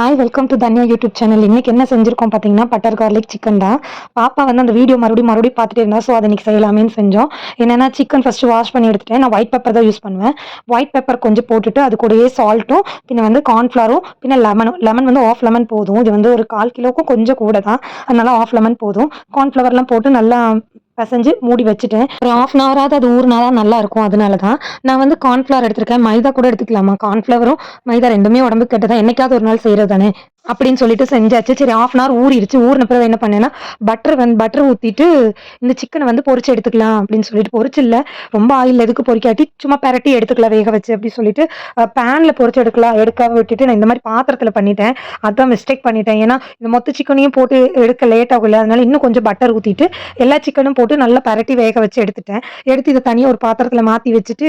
Hi welcome to Tanya YouTube channel. இன்னைக்கு என்ன செஞ்சிருக்கோம் பார்த்தீங்கன்னா, பட்டர் கார்லிக் சிக்கன் தான். பாப்பா வந்து அந்த வீடியோ மறுபடியும் பார்த்துட்டே இருந்தா. ஸோ அதை இன்னைக்கு செய்யலாமேன்னு செஞ்சோம். என்னன்னா சிக்கன் ஃபர்ஸ்ட் வாஷ் பண்ணி எடுத்துட்டேன். நான் ஒயிட் பெப்பர் தான் யூஸ் பண்ணுவேன். ஒயிட் பெப்பர் கொஞ்சம் போட்டுட்டு அது கூடயே சால்ட்டும் பின்ன வந்து கார்ன்ஃப்ளவரும் பின்ன லெமன் வந்து ஆஃப் லெமன் போதும். இது வந்து ஒரு 1/4 கிலோவுக்கும் கொஞ்சம் கூட தான். அதனால ஆஃப் லெமன் போதும். கார்ன்ஃப்ளவர்லாம் போட்டு நல்லா பெசஞ்சு மூடி வச்சுட்டேன். ஒரு 1/2 அன் ஹவராவது அது ஊறினா தான் நல்லா இருக்கும். அதனால தான் நான் வந்து கார்ன்ஃப்ளவர் எடுத்திருக்கேன். மைதா கூட எடுத்துக்கலாமா? கார்ன்ஃப்ளவரும் மைதா 2மே உடம்புக்கு கெட்டது. என்னைக்காவது ஒரு நாள் செய்யறது தானே அப்படின்னு சொல்லிட்டு செஞ்சாச்சு. சரி 1/2 அன் ஹவர் ஊறிடுச்சு. ஊறின பிறகு என்ன பண்ணேன்னா, பட்டர் ஊத்திட்டு இந்த சிக்கனை வந்து பொரிச்சு எடுத்துக்கலாம் அப்படின்னு சொல்லிட்டு, பொரிச்சு இல்ல ரொம்ப ஆயில் எதுக்கு பொரிக்காட்டி சும்மா பெரட்டி எடுத்துக்கலாம் வேக வச்சு அப்படின்னு சொல்லிட்டு பேன்ல பொரிச்சு எடுக்க விட்டுட்டு நான் இந்த மாதிரி பாத்திரத்துல பண்ணிட்டேன். அதான் மிஸ்டேக் பண்ணிட்டேன். ஏன்னா இந்த மொத்த சிக்கனையும் போட்டு எடுக்க லேட் ஆகும்ல, அதனால இன்னும் கொஞ்சம் பட்டர் ஊத்திட்டு எல்லா சிக்கனும் போட்டு நல்லா பெரட்டி வேக வச்சு எடுத்துட்டேன். எடுத்து இதை தனியா ஒரு பாத்திரத்துல மாத்தி வச்சுட்டு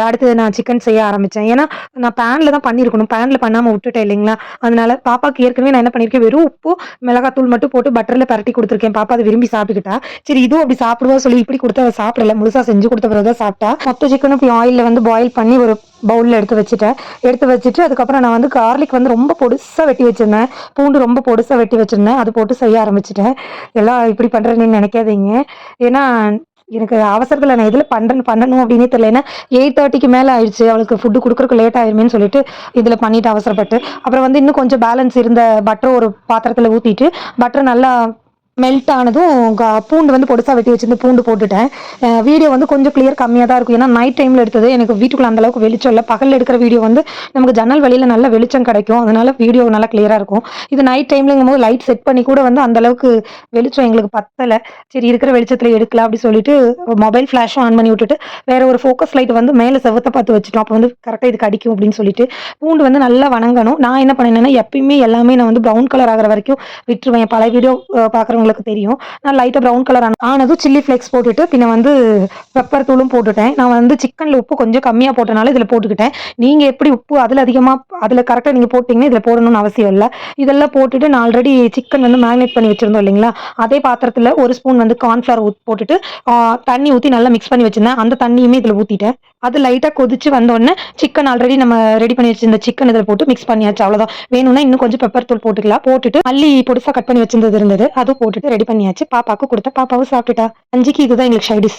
அடுத்து நான் சிக்கன் செய்ய ஆரம்பிச்சேன். ஏன்னா நான் பேன்ல தான் பண்ணிருக்கணும். பேன்ல பண்ணாம விட்டுட்டேன் இல்லைங்களா? அதனால பாப்பாக்கு ஏற்கனவே நான் என்ன பண்ணிருக்கேன், வெறும் உப்பு மிளகாத்தூள் மட்டும் போட்டு பட்டர்ல பெரட்டி கொடுத்துருக்கேன். பாப்பா அதை விரும்பி சாப்பிட்டுக்கிட்டா. சரி இதுவும் அப்படி சாப்பிடுவா சொல்லி இப்படி கொடுத்து அவ சாப்பிடல. முழுசா செஞ்சு கொடுத்த பிறகுதான் சாப்பிட்டா. மொத்த சிக்கனும் இப்படி ஆயில்ல வந்து பாயில் பண்ணி ஒரு பவுல்ல எடுத்து வச்சுட்டு அதுக்கப்புறம் நான் வந்து கார்லிக் வந்து ரொம்ப பொடுசா வெட்டி வச்சிருந்தேன். பூண்டு ரொம்ப பொடுசா வெட்டி வச்சிருந்தேன். அது போட்டு செய்ய ஆரம்பிச்சிட்டேன். எல்லாம் இப்படி பண்றேன்னு நினைக்காதீங்க. ஏன்னா எனக்கு அவசரத்துல நான் எதுல பண்ணணும் அப்படின்னே தெரியல. ஏன்னா 8:30க்கு மேல ஆயிடுச்சு. அவளுக்கு ஃபுட்டு கொடுக்கறதுக்கு லேட் ஆயிருமேன்னு சொல்லிட்டு இதுல பண்ணிட்டு அவசரப்பட்டு அப்புறம் வந்து இன்னும் கொஞ்சம் பேலன்ஸ் இருந்த பட்டர் ஒரு பாத்திரத்துல ஊத்திட்டு பட்டர் நல்லா மெல்ட் ஆனதும் பூண்டு வந்து பொடுசா வெட்டி வச்சிருந்து பூண்டு போட்டுட்டேன். வீடியோ வந்து கொஞ்சம் கிளியர் கம்மியாக தான் இருக்கும். ஏன்னா நைட் டைமில் எடுத்தது. எனக்கு வீட்டுக்குள்ள அந்த அளவுக்கு வெளிச்சம் இல்லை. பகலில் எடுக்கிற வீடியோ வந்து நமக்கு ஜன்னல் வழியில் நல்ல வெளிச்சம் கிடைக்கும். அதனால வீடியோ நல்லா கிளியராக இருக்கும். இது நைட் டைம்லங்கும் போது லைட் செட் பண்ணி கூட வந்து அந்த அளவுக்கு வெளிச்சம் எங்களுக்கு பத்தலை. சரி இருக்கிற வெளிச்சத்தில் எடுக்கலாம் அப்படி சொல்லிட்டு மொபைல் ஃப்ளாஷும் ஆன் பண்ணி விட்டுட்டு வேற ஒரு ஃபோக்கஸ் லைட் வந்து மேலே செவத்தை பார்த்து வச்சுட்டோம். அப்போ வந்து கரெக்டாக இதுக்கு அடிக்கும் அப்படின்னு சொல்லிட்டு பூண்டு வந்து நல்லா வணங்கணும். நான் என்ன பண்ணேன்னா எப்பயுமே எல்லாமே நான் வந்து ப்ரௌன் கலர் ஆகிற வரைக்கும் விட்டுருவேன். பல வீடியோ பார்க்குறவங்களுக்கு தெரியும். நான் லைட்டா ப்ரௌன் கலர் ஆனதும் சில்லி ஃபிளேக்ஸ் போட்டுட்டு பின்ன வந்து பெப்பர் தூளும் போட்டுட்டேன். நான் வந்து சிக்கன்ல உப்பு கொஞ்சம் கம்மியா போட்டனால இதுல போட்டுக்கிட்டேன். நீங்க எப்படி உப்பு அதுல கரெக்டா நீங்க போட்டீங்கன்னா இதுல போடணும்னு அவசியம் இல்லை. இதெல்லாம் போட்டுட்டு நான் ஆல்ரெடி சிக்கன் வந்து மேரினேட் பண்ணி வச்சிருந்தோம் இல்லைங்களா, அதே பாத்திரத்துல ஒரு ஸ்பூன் வந்து கார்ன்ஃபிளவர் போட்டுட்டு தண்ணி ஊத்தி நல்லா மிக்ஸ் பண்ணி வச்சிருந்தேன். அந்த தண்ணியுமே இதுல ஊத்திட்டேன். அது லைட்டா கொதிச்சு வந்தோடனே சிக்கன் ஆல்ரெடி நம்ம ரெடி பண்ணி வச்சிருந்த சிக்கன் இதில் போட்டு மிக்ஸ் பண்ணியாச்சு. அவ்வளவுதான். வேணும்னா இன்னும் கொஞ்சம் பெப்பர் தூள் போட்டுக்கலாம். போட்டுட்டு மல்லி பொடிசா கட் பண்ணி வச்சிருந்தது இருந்தது, அது போட்டுட்டு ரெடி பண்ணியாச்சு. பாப்பாவுக்கு கொடுத்த பாப்பாவும் சாப்பிட்டுட்டா. 5க்கு இதுதான் எங்களுக்கு சைடிஷ்.